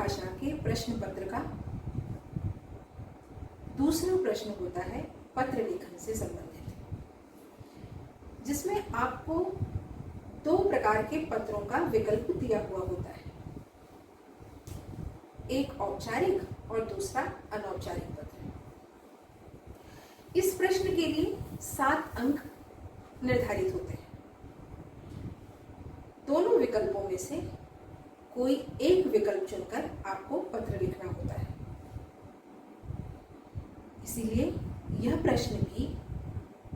भाषा के प्रश्न पत्र का दूसरा प्रश्न होता है पत्र लेखन से संबंधित, जिसमें आपको 2 प्रकार के पत्रों का विकल्प दिया हुआ होता है, एक औपचारिक और दूसरा अनौपचारिक पत्र। इस प्रश्न के लिए 7 अंक निर्धारित होते हैं। दोनों विकल्पों में से कोई एक विकल्प चुनकर आपको पत्र लिखना होता है। इसीलिए यह प्रश्न भी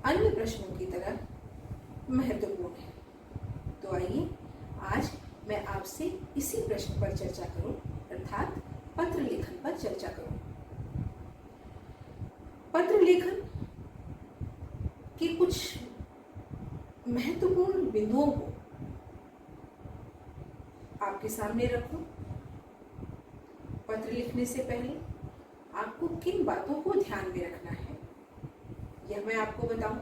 अन्य प्रश्नों की तरह महत्वपूर्ण है। तो आइए आज मैं आपसे इसी प्रश्न पर चर्चा करूं, अर्थात पत्र लेखन पर चर्चा करूं। पत्र लेखन के कुछ महत्वपूर्ण बिंदुओं को आपके सामने रखूं। पत्र लिखने से पहले आपको किन बातों को ध्यान में रखना है, यह मैं आपको बताऊं।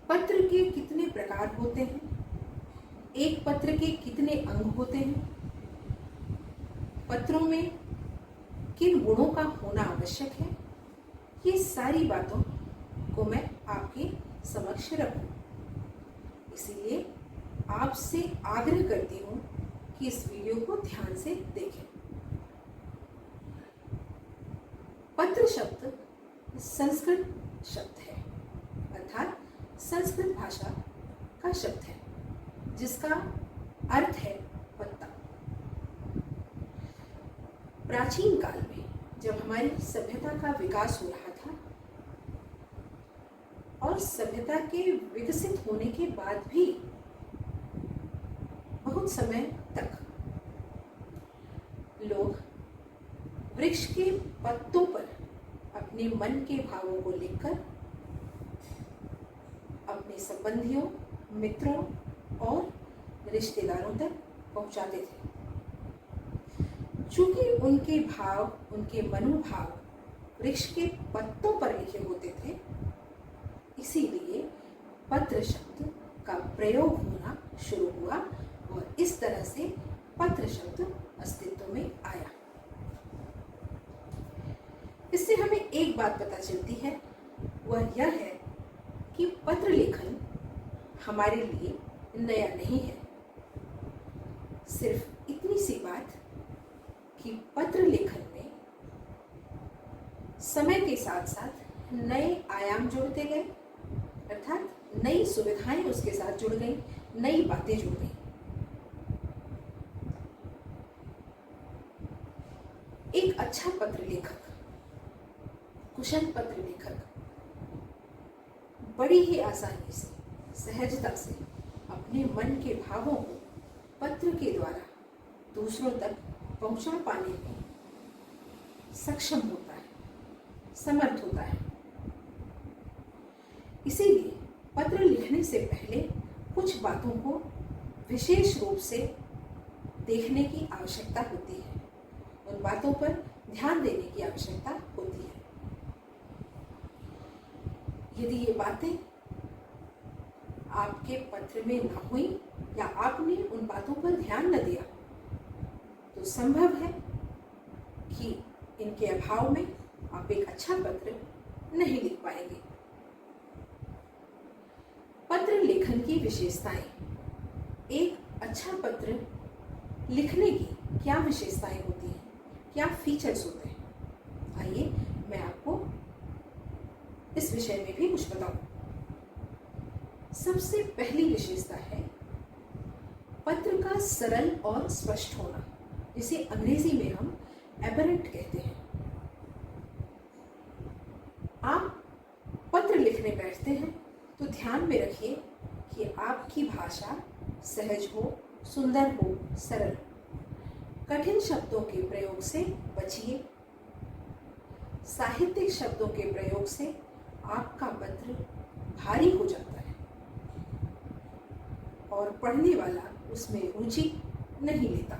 पत्र के कितने प्रकार होते हैं, एक पत्र के कितने अंग होते हैं, पत्रों में किन गुणों का होना आवश्यक है, ये सारी बातों को मैं आपके समक्ष रखूं। इसीलिए आपसे आग्रह करती हूं कि इस वीडियो को ध्यान से देखें। पत्र शब्द संस्कृत शब्द है, अर्थात संस्कृत भाषा का शब्द है, जिसका अर्थ है पत्ता। प्राचीन काल में जब हमारी सभ्यता का विकास हो रहा था और सभ्यता के विकसित होने के बाद भी बहुत समय तक लोग वृक्ष के पत्तों पर अपने मन के भावों को लिखकर अपने संबंधियों, मित्रों और रिश्तेदारों तक पहुंचाते थे। चूंकि उनके भाव, उनके मनोभाव वृक्ष के पत्तों पर लिखे होते थे, इसीलिए पत्र शब्द का प्रयोग होना शुरू हुआ और इस तरह से पत्र शब्द अस्तित्व में आया। इससे हमें एक बात पता चलती है, वह यह है कि पत्र लेखन हमारे लिए नया नहीं है। सिर्फ इतनी सी बात कि पत्र लेखन में समय के साथ साथ नए आयाम जुड़ते गए, अर्थात नई सुविधाएं उसके साथ जुड़ गई, नई बातें जुड़ गई। एक अच्छा पत्र लेखक, कुशल पत्र लेखक बड़ी ही आसानी से, सहजता से अपने मन के भावों को पत्र के द्वारा दूसरों तक पहुंचा पाने में सक्षम होता है, समर्थ होता है। इसीलिए पत्र लिखने से पहले कुछ बातों को विशेष रूप से देखने की आवश्यकता होती है, उन बातों पर ध्यान देने की आवश्यकता होती है। यदि ये बातें आपके पत्र में ना हुई या आपने उन बातों पर ध्यान न दिया, तो संभव है कि इनके अभाव में आप एक अच्छा पत्र नहीं लिख पाएंगे। पत्र लेखन की विशेषताएं, एक अच्छा पत्र लिखने की क्या विशेषताएं होती हैं, क्या फीचर्स होते हैं, आइए मैं आपको इस विषय में भी कुछ बताऊं। सबसे पहली विशेषता है पत्र का सरल और स्पष्ट होना, जिसे अंग्रेजी में हम एबरेंट कहते हैं। आप पत्र लिखने बैठते हैं तो ध्यान में रखिए कि आपकी भाषा सहज हो, सुंदर हो, सरल। कठिन शब्दों के प्रयोग से बचिए। साहित्यिक शब्दों के प्रयोग से आपका पत्र भारी हो जाता है और पढ़ने वाला उसमें रुचि नहीं लेता।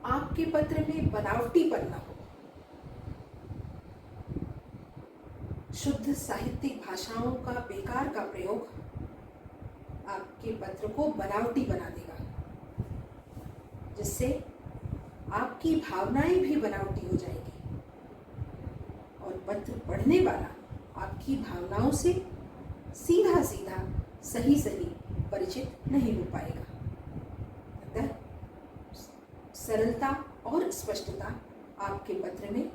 आपके पत्र में बनावटीपन न हो। शुद्ध साहित्यिक भाषाओं का बेकार का प्रयोग आपके पत्र को बनावटी बना देगा। जिससे आपकी भावनाएं भी बनावटी हो जाएगी और पत्र पढ़ने वाला आपकी भावनाओं से सीधा सीधा सही सही परिचित नहीं हो पाएगा। अतः सरलता और स्पष्टता आपके पत्र में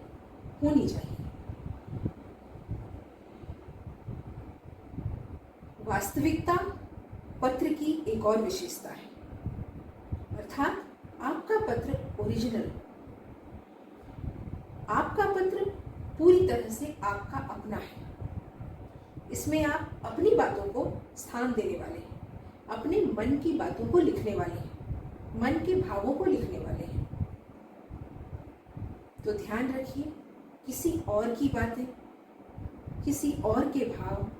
होनी चाहिए। वास्तविकता पत्र की एक और विशेषता है, अर्थात आपका पत्र ओरिजिनल, आपका पत्र पूरी तरह से आपका अपना है। इसमें आप अपनी बातों को स्थान देने वाले हैं, अपने मन की बातों को लिखने वाले हैं, मन के भावों को लिखने वाले हैं। तो ध्यान रखिए, किसी और की बातें, किसी और के भाव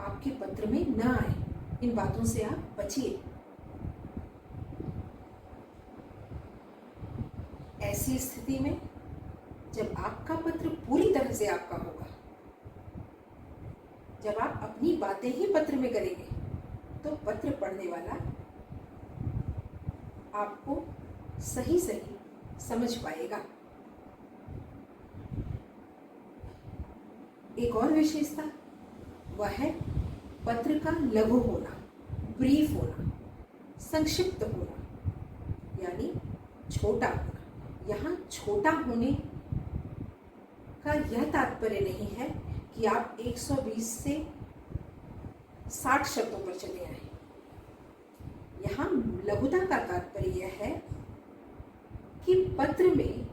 आपके पत्र में न आए। इन बातों से आप बचिए। ऐसी स्थिति में जब आपका पत्र पूरी तरह से आपका होगा, जब आप अपनी बातें ही पत्र में करेंगे, तो पत्र पढ़ने वाला आपको सही सही समझ पाएगा। एक और विशेषता वह है पत्र का लघु होना, ब्रीफ होना, संक्षिप्त होना, यानी छोटा होना। यहाँ छोटा होने का यह तात्पर्य नहीं है कि आप 120 से 60 शब्दों पर चले आए। यहाँ लघुता का तात्पर्य यह है कि पत्र में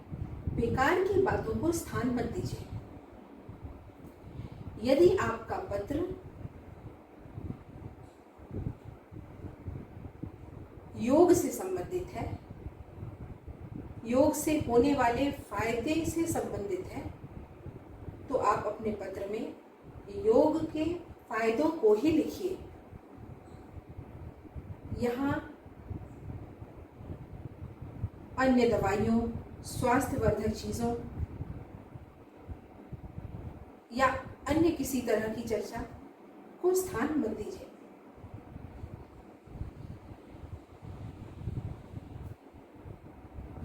बेकार की बातों को स्थान मत दीजिए। यदि आपका पत्र योग से संबंधित है, योग से होने वाले फायदे से संबंधित है, तो आप अपने पत्र में योग के फायदों को ही लिखिए। यहाँ अन्य दवाइयों, स्वास्थ्यवर्धक चीजों या अन्य किसी तरह की चर्चा को स्थान मत दीजिए।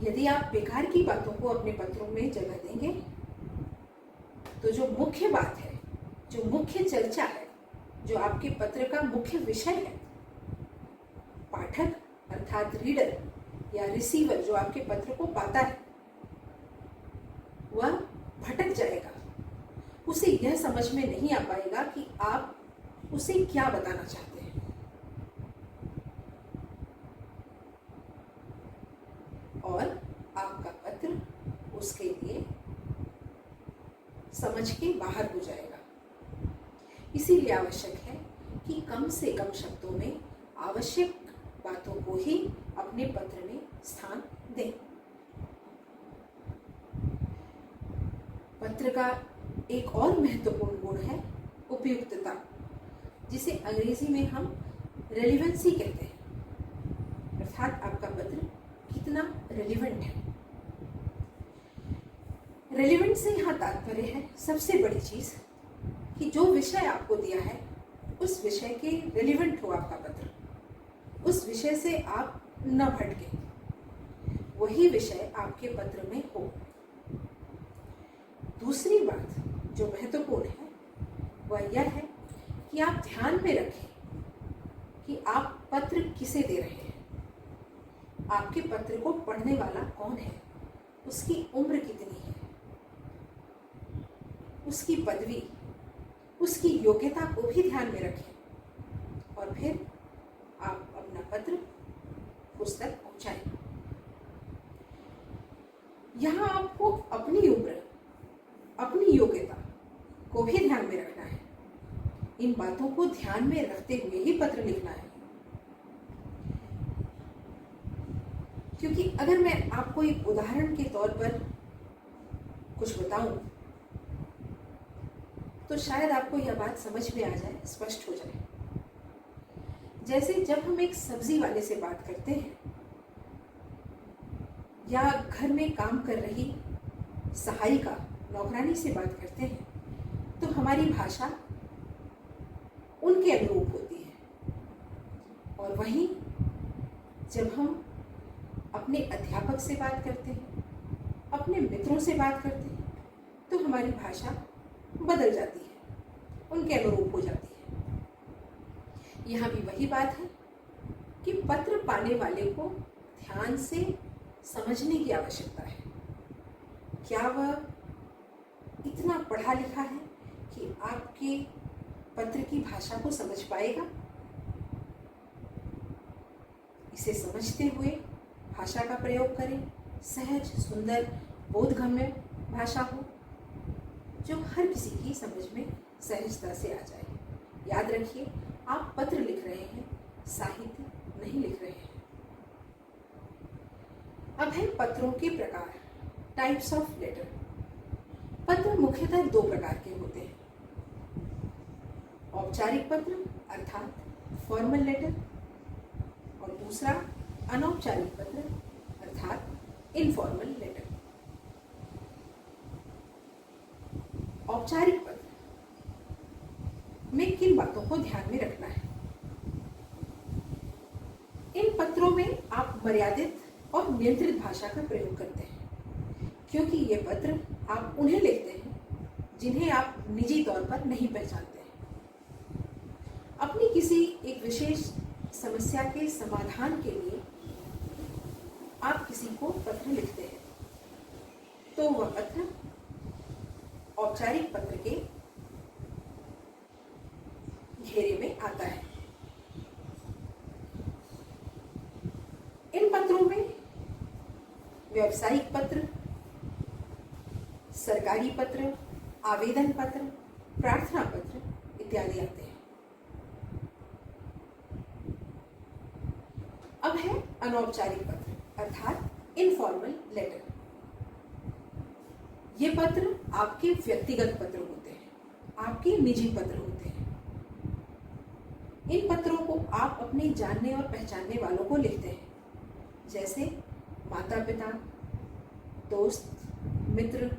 यदि आप बेकार की बातों को अपने पत्रों में जगह देंगे, तो जो मुख्य बात है, जो मुख्य चर्चा है, जो आपके पत्र का मुख्य विषय है, पाठक अर्थात रीडर या रिसीवर जो आपके पत्र को पाता है, वह भटक जाएगा। उसे यह समझ में नहीं आ पाएगा कि आप उसे क्या बताना चाहते हैं। और आपका पत्र उसके लिए समझ के बाहर हो जाएगा। इसीलिए आवश्यक है कि कम से कम शब्दों में आवश्यक बातों को ही अपने पत्र में स्थान दें। पत्र का एक और महत्वपूर्ण गुण है उपयुक्तता, जिसे अंग्रेजी में हम रेलिवेंसी कहते हैं, अर्थात आपका पत्र कितना रेलिवेंट है। रेलिवेंट से यहाँ तात्पर्य है सबसे बड़ी चीज कि जो विषय आपको दिया है उस विषय के रेलिवेंट हो आपका पत्र, उस विषय से आप न भटके, वही विषय आपके पत्र में हो। दूसरी बात जो महत्वपूर्ण है वह यह है कि आप ध्यान में रखें कि आप पत्र किसे दे रहे हैं, आपके पत्र को पढ़ने वाला कौन है, उसकी उम्र कितनी है, उसकी पदवी, उसकी योग्यता को भी ध्यान में रखें और फिर आप अपना पत्र उस तक पहुंचाएं। यहाँ आपको अपनी उम्र, अपनी योग्यता को भी ध्यान में रखना है। इन बातों को ध्यान में रखते हुए ही पत्र लिखना है। क्योंकि अगर मैं आपको एक उदाहरण के तौर पर कुछ बताऊं, तो शायद आपको यह बात समझ में आ जाए, स्पष्ट हो जाए। जैसे जब हम एक सब्जी वाले से बात करते हैं या घर में काम कर रही सहायिका, नौकरानी से बात करते हैं, तो हमारी भाषा उनके अनुरूप होती है। और वहीं जब हम अपने अध्यापक से बात करते हैं, अपने मित्रों से बात करते हैं, तो हमारी भाषा बदल जाती है, उनके अनुरूप हो जाती है। यहाँ भी वही बात है कि पत्र पाने वाले को ध्यान से समझने की आवश्यकता है। क्या वह इतना पढ़ा लिखा है कि आपके पत्र की भाषा को समझ पाएगा? इसे समझते हुए भाषा का प्रयोग करें, सहज, सुंदर, बोधगम्य भाषा हो जो हर किसी की समझ में सहजता से आ जाए। याद रखिए, आप पत्र लिख रहे हैं, साहित्य नहीं लिख रहे हैं। अब है पत्रों के प्रकार, टाइप्स ऑफ लेटर। पत्र मुख्यतः दो प्रकार के होते हैं, औपचारिक पत्र अर्थात फॉर्मल लेटर, और दूसरा अनौपचारिक पत्र अर्थात इनफॉर्मल लेटर। औपचारिक पत्र में किन बातों को ध्यान में रखना है? इन पत्रों में आप मर्यादित और नियंत्रित भाषा का प्रयोग करते हैं, क्योंकि ये पत्र आप उन्हें लिखते हैं जिन्हें आप निजी तौर पर नहीं पहचानते हैं। अपनी किसी एक विशेष समस्या के समाधान के लिए आप किसी को पत्र लिखते हैं, तो वह पत्र औपचारिक पत्र के घेरे में आता है। इन पत्रों में व्यावसायिक पत्र, सरकारी पत्र, आवेदन पत्र, प्रार्थना पत्र इत्यादि आते हैं। अब है अनौपचारिक पत्र अर्थात इनफॉर्मल लेटर। ये पत्र आपके व्यक्तिगत पत्र होते हैं, आपके निजी पत्र होते हैं। इन पत्रों को आप अपने जानने और पहचानने वालों को लिखते हैं, जैसे माता पिता, दोस्त, मित्र,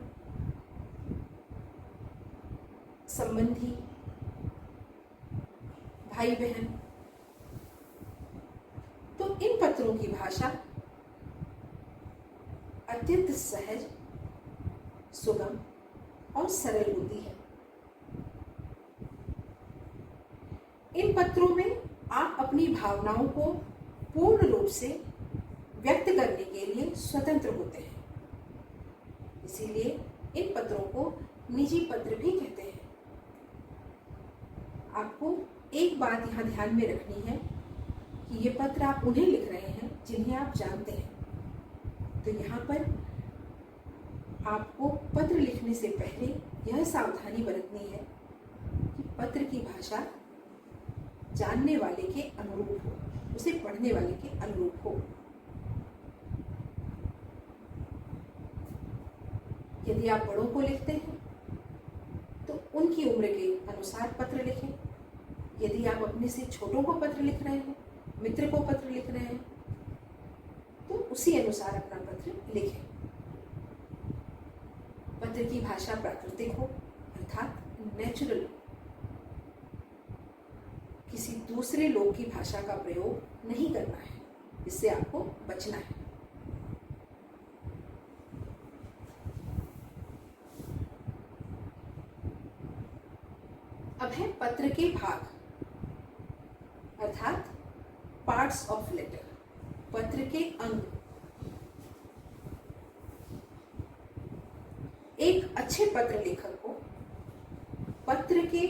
संबंधी, भाई बहन। तो इन पत्रों की भाषा अत्यंत सहज, सुगम और सरल होती है। इन पत्रों में आप अपनी भावनाओं को पूर्ण रूप से व्यक्त करने के लिए स्वतंत्र होते हैं, इसीलिए इन पत्रों को निजी पत्र भी कहते हैं। आपको एक बात यहाँ ध्यान में रखनी है कि ये पत्र आप उन्हें लिख रहे हैं जिन्हें आप जानते हैं। तो यहाँ पर आपको पत्र लिखने से पहले यह सावधानी बरतनी है कि पत्र की भाषा जानने वाले के अनुरूप हो, उसे पढ़ने वाले के अनुरूप हो। यदि आप बड़ों को लिखते हैं तो उनकी उम्र के अनुसार पत्र लिखें। यदि आप अपने से छोटों को पत्र लिख रहे हैं, मित्र को पत्र लिख रहे हैं, तो उसी अनुसार अपना पत्र लिखें। पत्र की भाषा प्राकृतिक हो अर्थात नेचुरल हो। किसी दूसरे लोग की भाषा का प्रयोग नहीं करना है, इससे आपको बचना है। अब है पत्र के भाग अर्थात पार्ट्स ऑफ लेटर, पत्र के अंग। एक अच्छे पत्र लेखक को पत्र के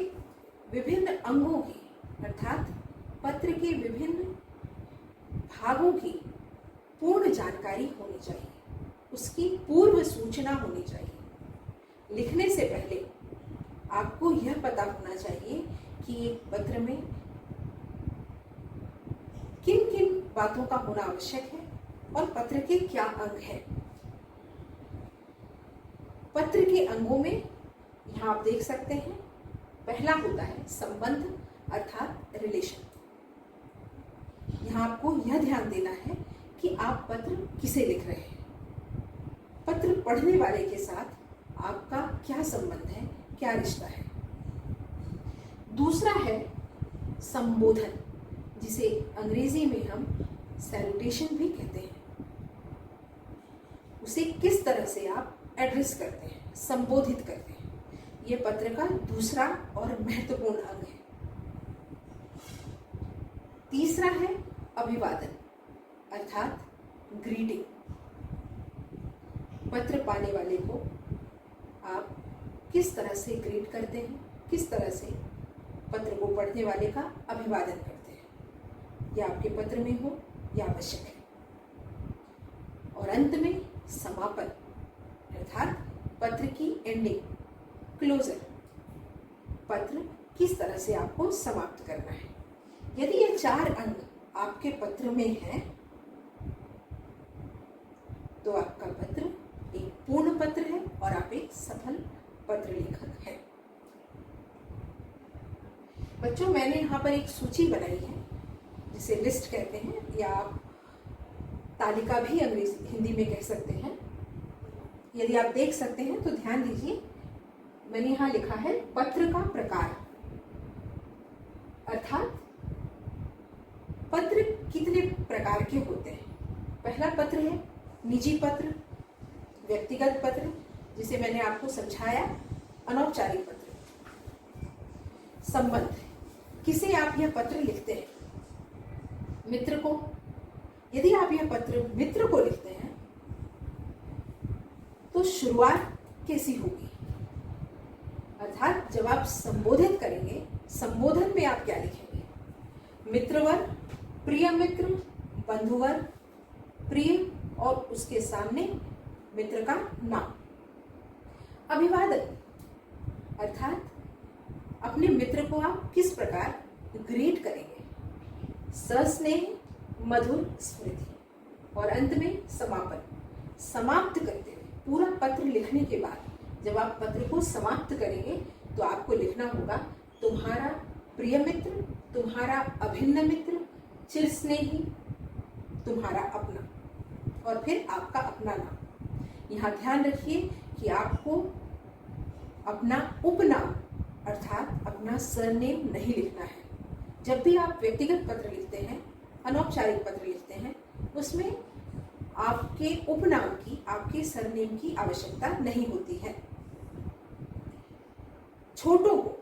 विभिन्न अंगों की अर्थात पत्र के विभिन्न भागों की पूर्ण जानकारी होनी चाहिए, उसकी पूर्व सूचना होनी चाहिए। लिखने से पहले आपको यह पता होना चाहिए कि एक पत्र में किन किन बातों का होना आवश्यक है और पत्र के क्या अंग हैं। पत्र के अंगों में यहाँ आप देख सकते हैं, पहला होता है संबंध अर्थात रिलेशन। यहाँ आपको यह ध्यान देना है कि आप पत्र किसे लिख रहे हैं। पत्र पढ़ने वाले के साथ आपका क्या संबंध है, क्या रिश्ता है। दूसरा है संबोधन, जिसे अंग्रेजी में हम सैल्यूटेशन भी कहते हैं। उसे किस तरह से आप एड्रेस करते हैं, संबोधित करते हैं। ये पत्र का दूसरा और महत्वपूर्ण अंग है। तीसरा है अभिवादन अर्थात ग्रीटिंग। पत्र पाने वाले को आप किस तरह से ग्रीट करते हैं, किस तरह से पत्र को पढ़ने वाले का अभिवादन करते हैं, यह आपके पत्र में हो यह आवश्यक है। और अंत में समापन अर्थात पत्र की एंडिंग, क्लोजर। पत्र किस तरह से आपको समाप्त करना है। यदि ये 4 अंग आपके पत्र में हैं तो आपका पत्र एक पूर्ण पत्र है और आप एक सफल पत्र लेखक हैं। बच्चों, मैंने यहाँ पर एक सूची बनाई है जिसे लिस्ट कहते हैं या आप तालिका भी अंग्रेजी हिंदी में कह सकते हैं। यदि आप देख सकते हैं तो ध्यान दीजिए, मैंने यहाँ लिखा है पत्र का प्रकार अर्थात पत्र कितने प्रकार के होते हैं। पहला पत्र है निजी पत्र, व्यक्तिगत पत्र जिसे मैंने आपको समझाया, अनौपचारिक पत्र। संबंध, किसे आप यह पत्र लिखते हैं, मित्र को। यदि आप यह पत्र मित्र को लिखते हैं तो शुरुआत कैसी होगी, अर्थात जब आप संबोधित करेंगे, संबोधन में आप क्या लिखेंगे। मित्रवर, प्रिय मित्र, बंधुवर, प्रिय और उसके सामने मित्र का नाम। अभिवादन अर्थात अपने मित्र को आप किस प्रकार ग्रीट करेंगे, सस्नेह, मधुर स्मृति। और अंत में समापन, समाप्त करते हुए पूरा पत्र लिखने के बाद जब आप पत्र को समाप्त करेंगे तो आपको लिखना होगा तुम्हारा प्रिय मित्र, तुम्हारा अभिन्न मित्र, चिरस्नेही, तुम्हारा अपना और फिर आपका अपना नाम। यहाँ ध्यान रखिए कि आपको अपना उपनाम अर्थात अपना सरनेम नहीं लिखना है। जब भी आप व्यक्तिगत पत्र लिखते हैं, अनौपचारिक पत्र लिखते हैं, उसमें आपके उपनाम की, आपके सरनेम की आवश्यकता नहीं होती है। छोटों को,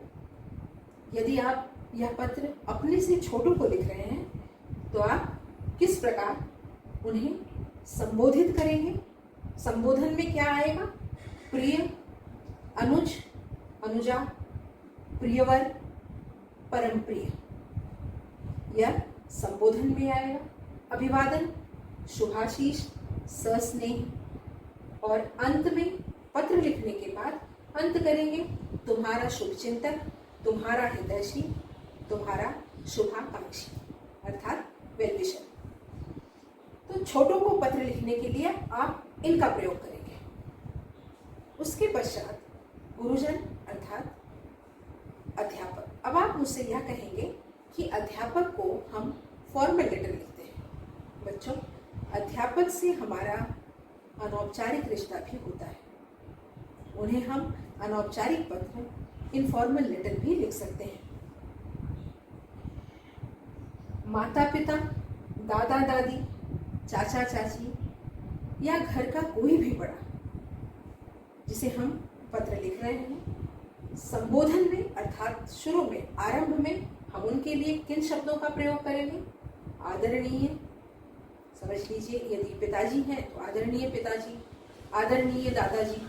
यदि आप यह पत्र अपने से छोटों को लिख रहे हैं तो आप किस प्रकार उन्हें संबोधित करेंगे। संबोधन में क्या आएगा, प्रिय, अनुज, अनुजा, प्रियवर, परम प्रिय, यह संबोधन में आएगा। अभिवादन, शुभाशीष, सस्नेह और अंत में पत्र लिखने के बाद अंत करेंगे तुम्हारा शुभचिंतक, तुम्हारा हितैषी, तुम्हारा शुभाकांक्षी अर्थात वेल विशर। तो छोटों को पत्र लिखने के लिए आप इनका प्रयोग करेंगे। उसके पश्चात गुरुजन अर्थात अध्यापक। अब आप मुझसे यह कहेंगे कि अध्यापक को हम फॉर्मल लेटर लिखते हैं। बच्चों, अध्यापक से हमारा अनौपचारिक रिश्ता भी होता है। उन्हें हम अनौपचारिक पत्र, इनफॉर्मल लेटर भी लिख सकते हैं। माता पिता, दादा दादी, चाचा चाची या घर का कोई भी बड़ा जिसे हम पत्र लिख रहे हैं, संबोधन में अर्थात शुरू में, आरंभ में हम उनके लिए किन शब्दों का प्रयोग करेंगे। आदरणीय, समझ लीजिए यदि पिताजी हैं तो आदरणीय पिताजी, आदरणीय दादाजी।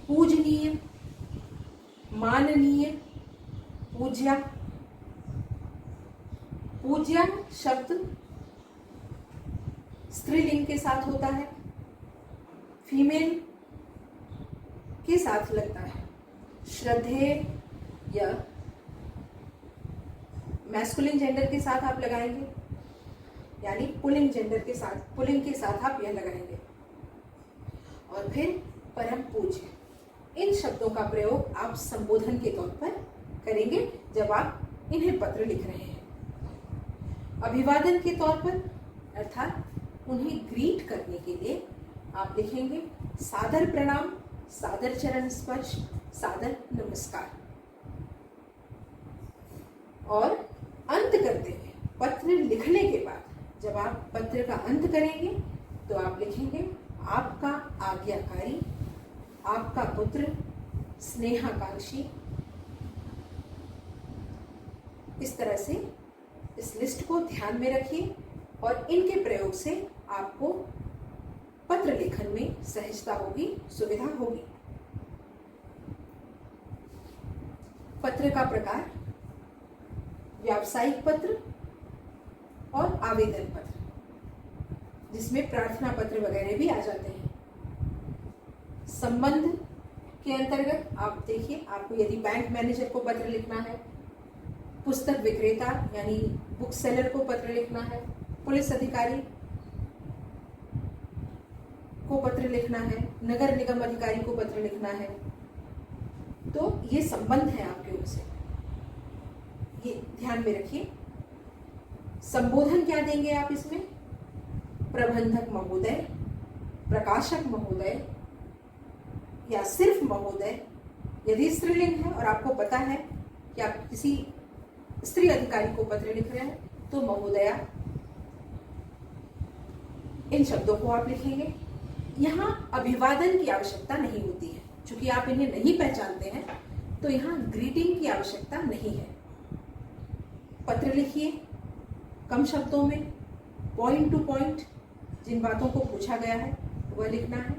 पूजनीय, माननीय, पूज्या। पूज्या शब्द स्त्रीलिंग के साथ होता है, फीमेल के साथ लगता है। श्रद्धेय या मैस्कुलिन जेंडर के साथ आप लगाएंगे, यानी पुलिंग जेंडर के साथ, पुलिंग के साथ आप यह लगाएंगे। और फिर परम पूज्य, इन शब्दों का प्रयोग आप संबोधन के तौर पर करेंगे जब आप इन्हें पत्र लिख रहे हैं। अभिवादन के तौर पर अर्थात उन्हें ग्रीट करने के लिए आप लिखेंगे सादर प्रणाम, सादर चरण स्पर्श, सादर नमस्कार। और अंत करते हुए पत्र लिखने के बाद जब आप पत्र का अंत करेंगे तो आप लिखेंगे आपका आज्ञाकारी, आपका पुत्र, स्नेहाकांक्षी। इस तरह से इस लिस्ट को ध्यान में रखिए और इनके प्रयोग से आपको पत्र लेखन में सहजता होगी, सुविधा होगी। पत्र का प्रकार व्यावसायिक पत्र और आवेदन पत्र, जिसमें प्रार्थना पत्र वगैरह भी आ जाते हैं। संबंध के अंतर्गत आप देखिए, आपको यदि बैंक मैनेजर को पत्र लिखना है, पुस्तक विक्रेता यानी बुक सेलर को पत्र लिखना है, पुलिस अधिकारी को पत्र लिखना है, नगर निगम अधिकारी को पत्र लिखना है, तो ये संबंध है आपके उनसे, ये ध्यान में रखिए। संबोधन क्या देंगे आप इसमें? प्रबंधक महोदय, प्रकाशक महोदय या सिर्फ महोदय। यदि स्त्रीलिंग है और आपको पता है कि आप किसी स्त्री अधिकारी को पत्र लिख रहे हैं तो महोदया, इन शब्दों को आप लिखेंगे। यहाँ अभिवादन की आवश्यकता नहीं होती है, क्योंकि आप इन्हें नहीं पहचानते हैं, तो यहाँ ग्रीटिंग की आवश्यकता नहीं है। पत्र लिखिए कम शब्दों में, पॉइंट टू पॉइंट, जिन बातों को पूछा गया है वह लिखना है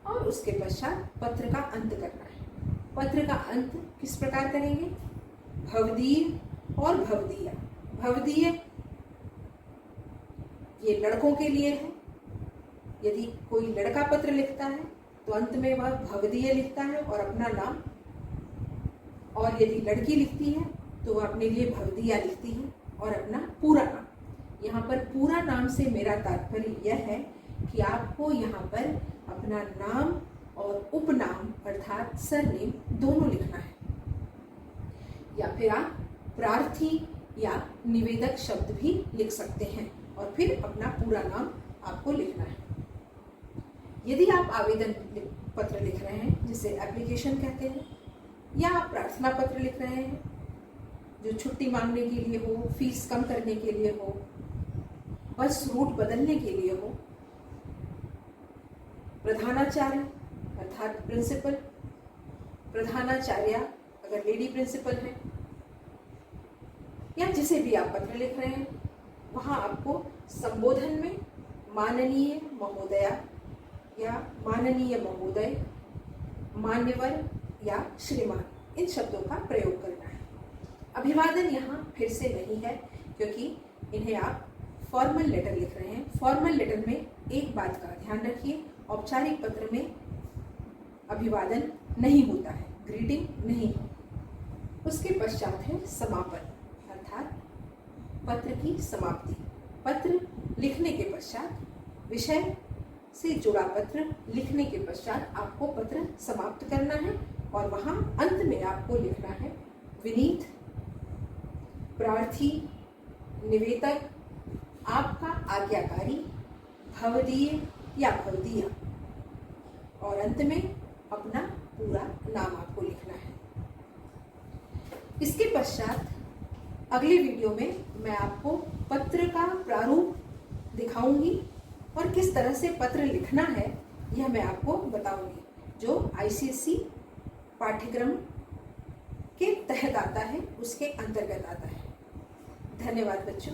और उसके पश्चात पत्र का अंत करना है। पत्र का अंत किस प्रकार करेंगे? भवदीय और भवदीया। भवदीय ये लड़कों के लिए है, यदि कोई लड़का पत्र लिखता है तो अंत में वह भवदीय लिखता है और अपना नाम, और यदि लड़की लिखती है तो वह अपने लिए भवदीया लिखती है और अपना पूरा नाम। यहाँ पर पूरा नाम से मेरा तात्पर्य यह है कि आपको यहाँ पर अपना नाम और उपनाम अर्थात सरनेम दोनों लिखना है, या फिर आप प्रार्थी या निवेदक शब्द भी लिख सकते हैं और फिर अपना पूरा नाम आपको लिखना है। यदि आप आवेदन पत्र लिख रहे हैं, जिसे एप्लीकेशन कहते हैं, या आप प्रार्थना पत्र लिख रहे हैं जो छुट्टी मांगने के लिए हो, फीस कम करने के लिए हो, बस रूट बदलने के लिए हो, प्रधानाचार्य अर्थात प्रिंसिपल, प्रधानाचार्या अगर लेडी प्रिंसिपल है, या जिसे भी आप पत्र लिख रहे हैं, वहां आपको संबोधन में माननीय महोदया या माननीय महोदय, मान्यवर या श्रीमान, इन शब्दों का प्रयोग करना है। अभिवादन यहाँ फिर से नहीं है, क्योंकि इन्हें आप फॉर्मल लेटर लिख रहे हैं। फॉर्मल लेटर में एक बात का ध्यान रखिए, औपचारिक पत्र में अभिवादन नहीं होता है, ग्रीटिंग नहीं। उसके पश्चात है समापन अर्थात पत्र की समाप्ति। पत्र लिखने के पश्चात, विषय से जुड़ा पत्र लिखने के पश्चात आपको पत्र समाप्त करना है और वहां अंत में आपको लिखना है विनीत, प्रार्थी, निवेदक, आपका आज्ञाकारी, भवदीय या भवदीया, और अंत में अपना पूरा नाम आपको लिखना है। इसके पश्चात अगले वीडियो में मैं आपको पत्र का प्रारूप दिखाऊंगी और किस तरह से पत्र लिखना है यह मैं आपको बताऊंगी, जो ICSE पाठ्यक्रम के तहत आता है, उसके अंतर्गत आता है। धन्यवाद बच्चों।